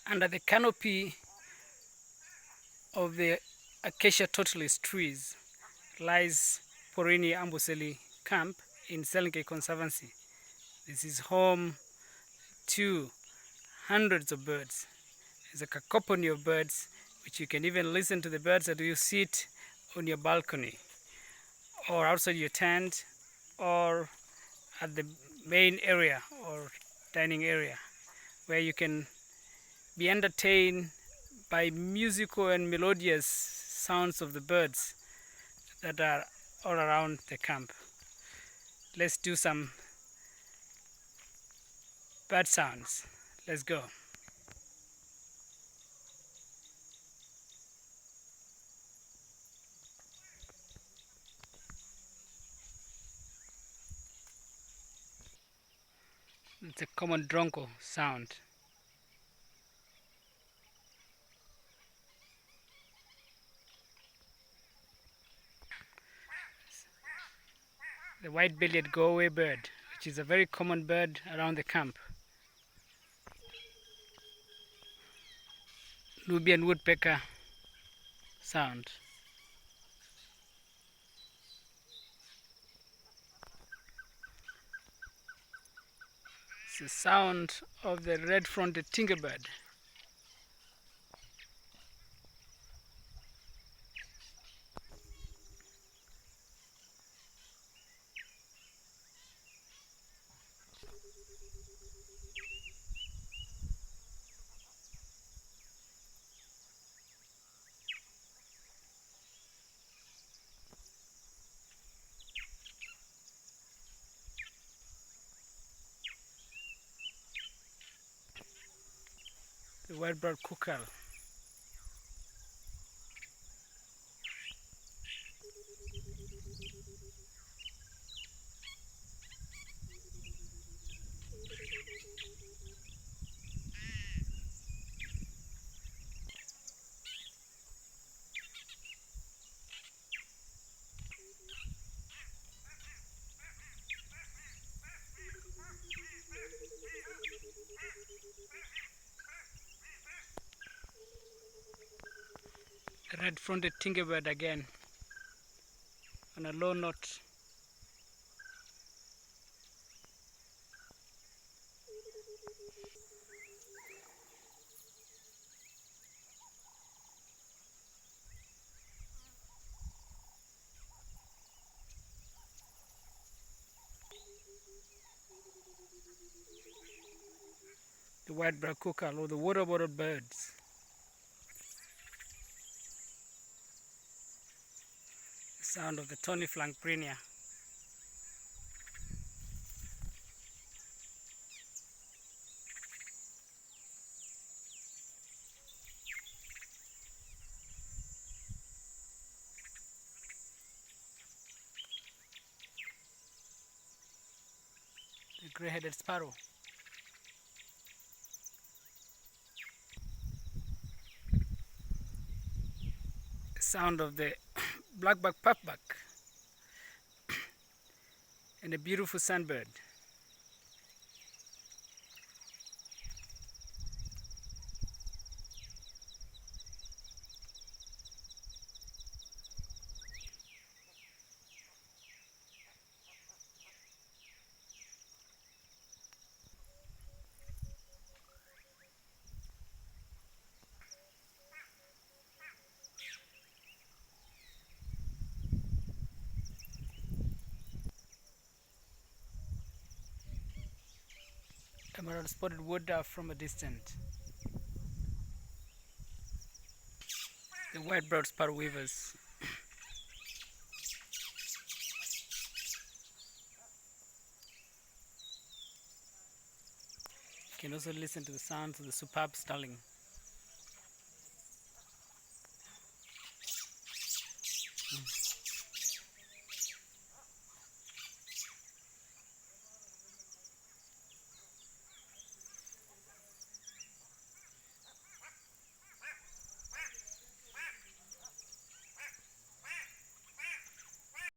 Under the canopy of the acacia tortoise trees lies Porini Amboseli Camp in Selenkay Conservancy. This is home to hundreds of birds. It's a cacophony of birds, which you can even listen to the birds as you sit on your balcony or outside your tent or at the main area or dining area, where you can be entertained by musical and melodious sounds of the birds that are all around the camp. Let's do some bird sounds. Let's go. It's a common dronco sound. The white-bellied go-away bird, which is a very common bird around the camp. Nubian woodpecker sound. It's the sound of the red-fronted tinkerbird. The white-browed cuckoo. The red-fronted tinkerbird again on a low note. The white-browed cuckoo or the water-bottle birds. The sound of the tawny flanked prinia. The grey-headed sparrow. The sound of the black-backed puffback and a beautiful sunbird. Emerald spotted wood dove from a distance. The white-browed sparrow weavers. You can also listen to the sounds of the superb starling.